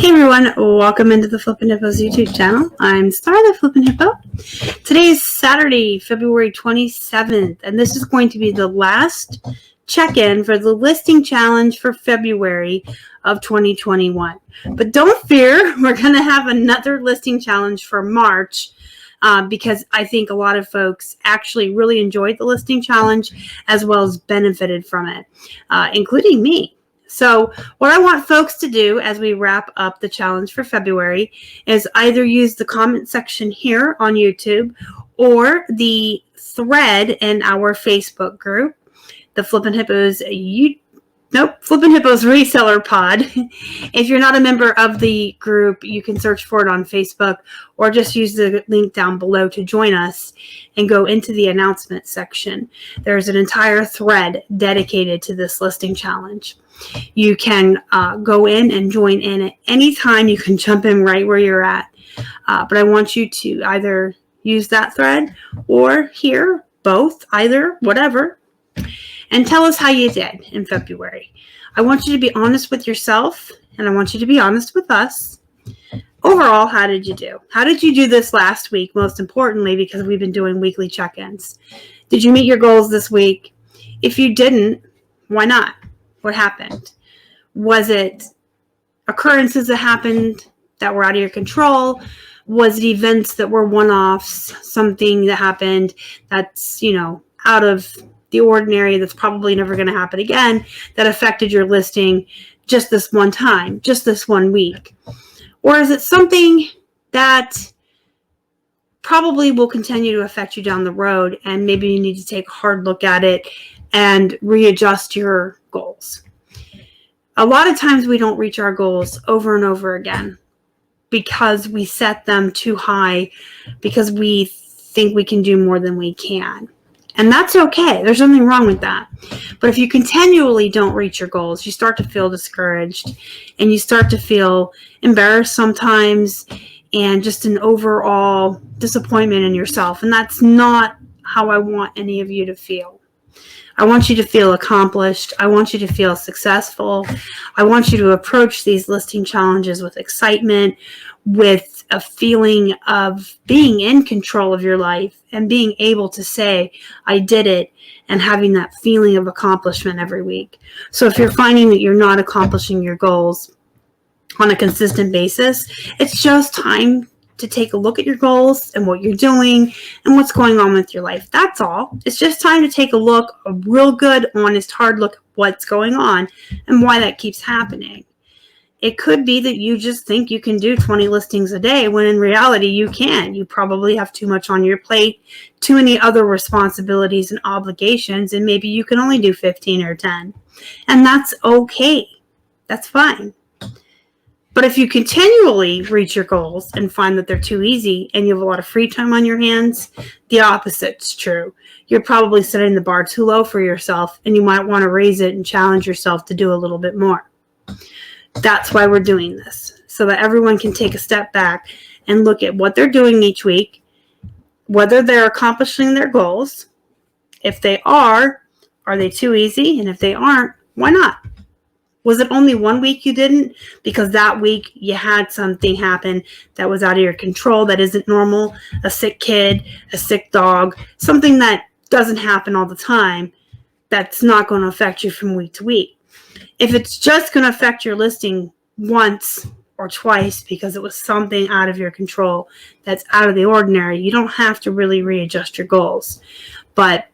Hey everyone, welcome into the Flippin' Hippos YouTube channel. I'm Star, the Flippin' Hippo. Today is Saturday, February 27th, and this is going to be the last check-in for the listing challenge for February of 2021. But don't fear, we're going to have another listing challenge for March because I think a lot of folks actually really enjoyed the listing challenge as well as benefited from it, including me. So what I want folks to do as we wrap up the challenge for February is either use the comment section here on YouTube or the thread in our Facebook group, the Flippin' Hippos Flippin' Hippos Reseller Pod. If you're not a member of the group, you can search for it on Facebook or just use the link down below to join us and go into the announcement section. There's an entire thread dedicated to this listing challenge. You can go in and join in at any time. You can jump in right where you're at. But I want you to either use that thread or here, both, either, whatever, and tell us how you did in February. I want you to be honest with yourself, and I want you to be honest with us. Overall, how did you do? How did you do this last week, most importantly, because we've been doing weekly check-ins? Did you meet your goals this week? If you didn't, why not? What happened? Was it occurrences that happened that were out of your control? Was it events that were one-offs, something that happened that's, out of the ordinary, that's probably never going to happen again, that affected your listing just this one time, just this 1 week? Or is it something that probably will continue to affect you down the road, and maybe you need to take a hard look at it and readjust your goals? A lot of times we don't reach our goals over and over again because we set them too high, because we think we can do more than we can. And that's okay. There's nothing wrong with that. But if you continually don't reach your goals, you start to feel discouraged and you start to feel embarrassed sometimes and just an overall disappointment in yourself. And that's not how I want any of you to feel. I want you to feel accomplished. I want you to feel successful. I want you to approach these listing challenges with excitement, with a feeling of being in control of your life and being able to say, I did it, and having that feeling of accomplishment every week. So if you're finding that you're not accomplishing your goals on a consistent basis, it's just time to take a look at your goals and what you're doing and what's going on with your life. That's all. It's just time to take a real good, honest, hard look at what's going on and why that keeps happening. It could be that you just think you can do 20 listings a day when in reality you can't. You probably have too much on your plate, too many other responsibilities and obligations, and maybe you can only do 15 or 10. And that's okay. That's fine. But if you continually reach your goals and find that they're too easy and you have a lot of free time on your hands, the opposite's true. You're probably setting the bar too low for yourself, and you might want to raise it and challenge yourself to do a little bit more. That's why we're doing this, so that everyone can take a step back and look at what they're doing each week, whether they're accomplishing their goals. If they are they too easy? And if they aren't, why not? Was it only 1 week you didn't? Because that week you had something happen that was out of your control, that isn't normal, a sick kid, a sick dog, something that doesn't happen all the time, that's not going to affect you from week to week. If it's just going to affect your listing once or twice because it was something out of your control that's out of the ordinary, you don't have to really readjust your goals. But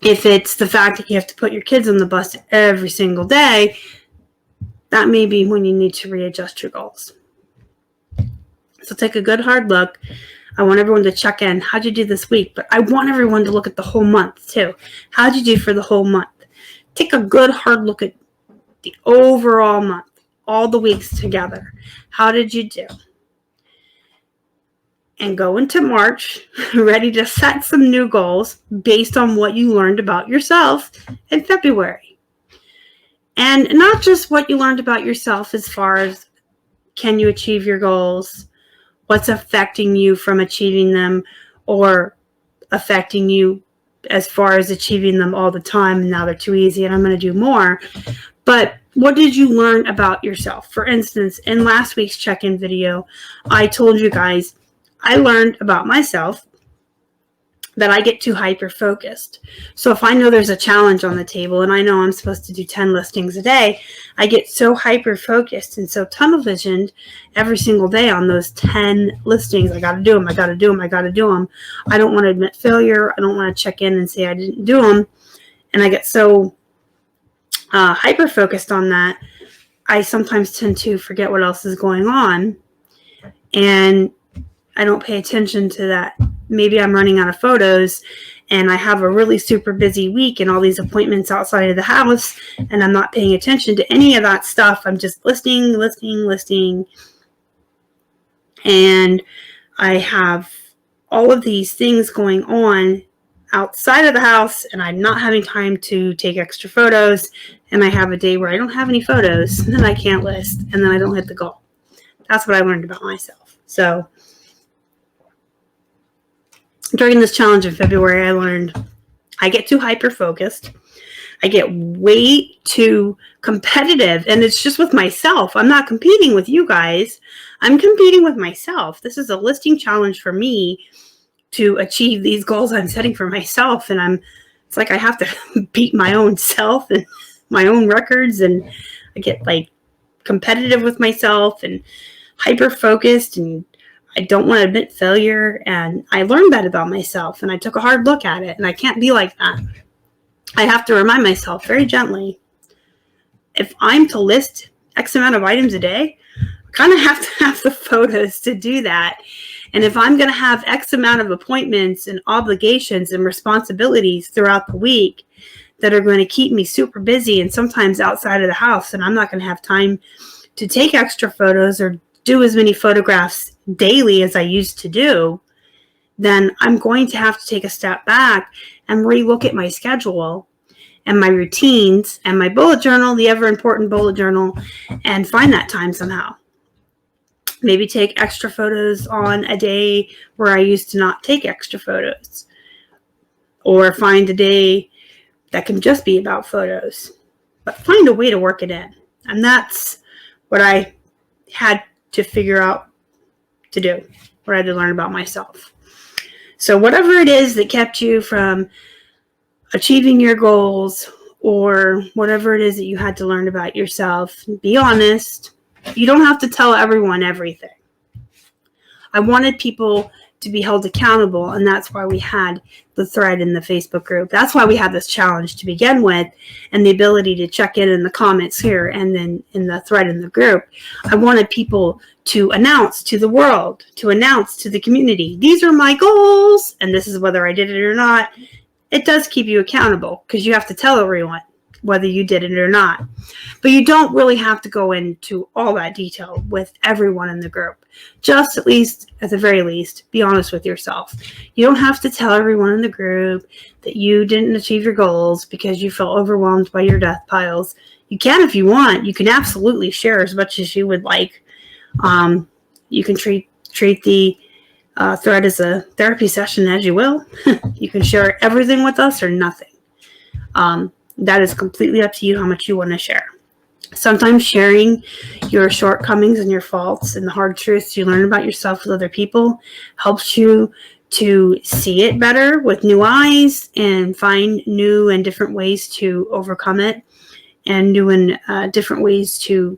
if it's the fact that you have to put your kids on the bus every single day, that may be when you need to readjust your goals. So take a good hard look. I want everyone to check in. How'd you do this week? But I want everyone to look at the whole month too. How'd you do for the whole month? Take a good hard look at the overall month, all the weeks together. How did you do? And go into March ready to set some new goals based on what you learned about yourself in February. And not just what you learned about yourself as far as can you achieve your goals, what's affecting you from achieving them, or affecting you as far as achieving them all the time and now they're too easy and I'm going to do more. But what did you learn about yourself? For instance, in last week's check-in video, I told you guys I learned about myself that I get too hyper-focused. So if I know there's a challenge on the table and I know I'm supposed to do 10 listings a day, I get so hyper-focused and so tunnel-visioned every single day on those 10 listings. I got to do them. I got to do them. I got to do them. I don't want to admit failure. I don't want to check in and say I didn't do them. And I get so hyper-focused on that, I sometimes tend to forget what else is going on. And I don't pay attention to that. Maybe I'm running out of photos and I have a really super busy week and all these appointments outside of the house, and I'm not paying attention to any of that stuff. I'm just listing. And I have all of these things going on outside of the house, and I'm not having time to take extra photos. And I have a day where I don't have any photos, and then I can't list, and then I don't hit the goal. That's what I learned about myself. So during this challenge in February, I learned I get too hyper-focused. I get way too competitive, and it's just with myself. I'm not competing with you guys. I'm competing with myself. This is a listing challenge for me to achieve these goals I'm setting for myself, and it's like I have to beat my own self and my own records, and I get like competitive with myself and hyper-focused, and I don't want to admit failure. And I learned that about myself, and I took a hard look at it, and I can't be like that. I have to remind myself very gently, if I'm to list X amount of items a day, I kind of have to have the photos to do that. And if I'm going to have X amount of appointments and obligations and responsibilities throughout the week that are going to keep me super busy and sometimes outside of the house, and I'm not going to have time to take extra photos or do as many photographs daily as I used to do, then I'm going to have to take a step back and relook at my schedule and my routines and my bullet journal, the ever important bullet journal, and find that time somehow. Maybe take extra photos on a day where I used to not take extra photos, or find a day that can just be about photos, but find a way to work it in. And that's what I had to figure out to do, what I had to learn about myself. So whatever it is that kept you from achieving your goals, or whatever it is that you had to learn about yourself, be honest. You don't have to tell everyone everything. I wanted people to be held accountable, and that's why we had the thread in the Facebook group. That's why we had this challenge to begin with, and the ability to check in the comments here and then in the thread in the group. I wanted people to announce to the world, to announce to the community, these are my goals, and this is whether I did it or not. It does keep you accountable because you have to tell everyone whether you did it or not. But you don't really have to go into all that detail with everyone in the group. Just at the very least, be honest with yourself. You don't have to tell everyone in the group that you didn't achieve your goals because you felt overwhelmed by your death piles. You can if you want. You can absolutely share as much as you would like. You can treat the thread as a therapy session as you will. You can share everything with us or nothing. That is completely up to you how much you want to share. Sometimes sharing your shortcomings and your faults and the hard truths you learn about yourself with other people helps you to see it better with new eyes and find new and different ways to overcome it, and new and different ways to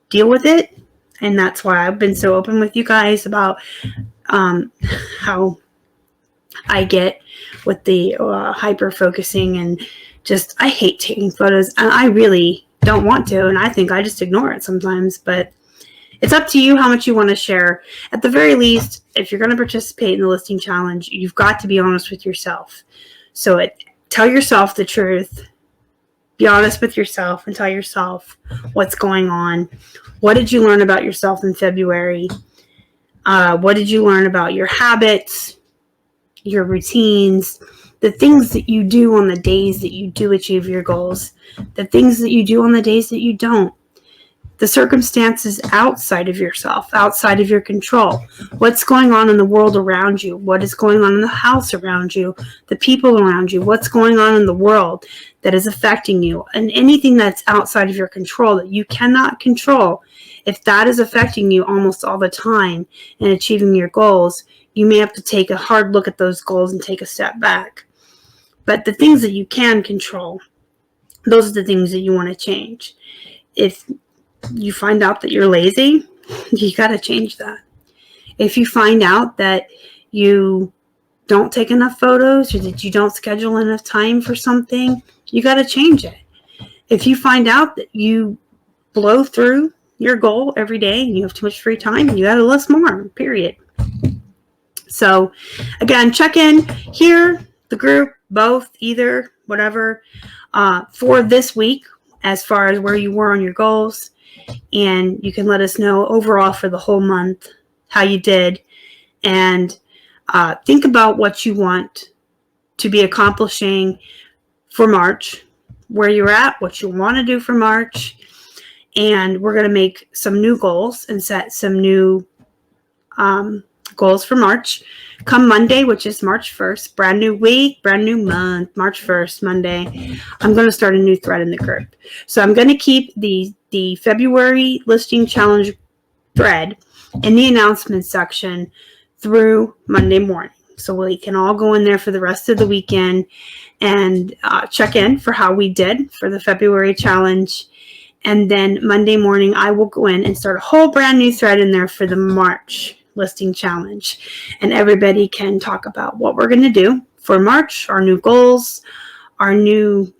deal with it. And that's why I've been so open with you guys about how I get with the hyper-focusing and just, I hate taking photos, and I really don't want to, and I think I just ignore it sometimes, but it's up to you how much you want to share. At the very least, if you're going to participate in the listing challenge, you've got to be honest with yourself. So tell yourself the truth. Be honest with yourself and tell yourself what's going on. What did you learn about yourself in February? What did you learn about your habits, your routines, the things that you do on the days that you do achieve your goals, the things that you do on the days that you don't, the circumstances outside of yourself, outside of your control. What's going on in the world around you? What is going on in the house around you? The people around you? What's going on in the world that is affecting you? And anything that's outside of your control that you cannot control, if that is affecting you almost all the time in achieving your goals, you may have to take a hard look at those goals and take a step back. But the things that you can control, those are the things that you want to change. If you find out that you're lazy, you got to change that. If you find out that you don't take enough photos or that you don't schedule enough time for something, you got to change it. If you find out that you blow through your goal every day and you have too much free time, you got to list more, period. So again, check in here, the group, both, either, whatever, for this week as far as where you were on your goals. And you can let us know overall for the whole month how you did. And think about what you want to be accomplishing for March, where you're at, what you want to do for March. And we're going to make some new goals and set some new goals for March. Come Monday, which is March 1st, brand new week, brand new month, March 1st, Monday, I'm going to start a new thread in the group. So I'm going to keep the February listing challenge thread in the announcement section through Monday morning. So we can all go in there for the rest of the weekend and check in for how we did for the February challenge. And then Monday morning, I will go in and start a whole brand new thread in there for the March listing challenge. And everybody can talk about what we're going to do for March, our new goals, our new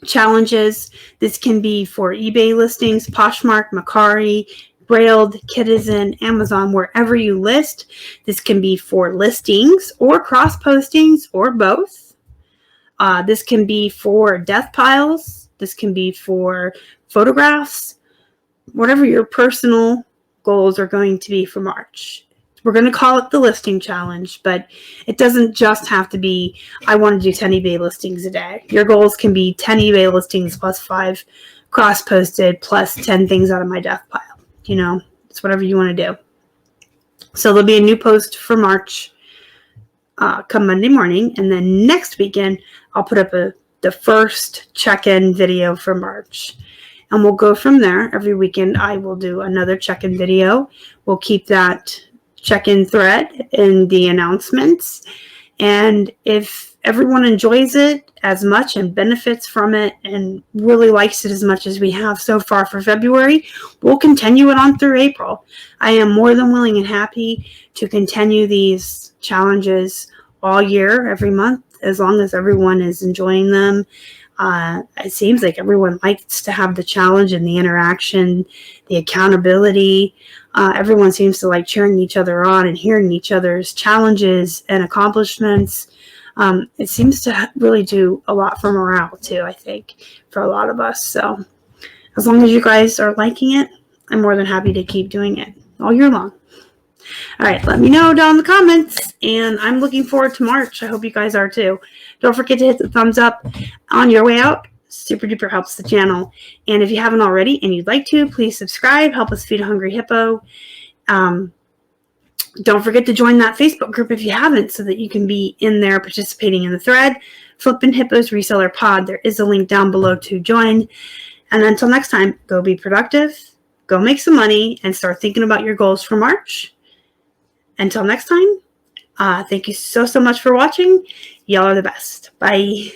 challenges. This can be for eBay listings, Poshmark, Mercari, Brailled, Citizen, Amazon, wherever you list. This can be for listings or cross postings or both. This can be for death piles. This can be for photographs, whatever your personal goals are going to be for March. We're going to call it the listing challenge, but it doesn't just have to be, I want to do 10 eBay listings a day. Your goals can be 10 eBay listings plus 5 cross-posted plus 10 things out of my death pile. You know, it's whatever you want to do. So there'll be a new post for March come Monday morning. And then next weekend, I'll put up the first check-in video for March. And we'll go from there. Every weekend, I will do another check-in video. We'll keep that check-in thread in the announcements. And if everyone enjoys it as much and benefits from it and really likes it as much as we have so far for February, we'll continue it on through April. I am more than willing and happy to continue these challenges all year, every month, as long as everyone is enjoying them. It seems like everyone likes to have the challenge and the interaction, the accountability. Everyone seems to like cheering each other on and hearing each other's challenges and accomplishments. It seems to really do a lot for morale too, I think, for a lot of us. So as long as you guys are liking it, I'm more than happy to keep doing it all year long. All right, let me know down in the comments, and I'm looking forward to March. I hope you guys are too. Don't forget to hit the thumbs up on your way out. Super duper helps the channel. And if you haven't already and you'd like to, please subscribe. Help us feed a hungry hippo. Don't forget to join that Facebook group if you haven't, so that you can be in there participating in the thread. Flippin' Hippos Reseller Pod. There is a link down below to join. And until next time, go be productive, go make some money, and start thinking about your goals for March. Until next time, thank you so much for watching. Y'all are the best. Bye.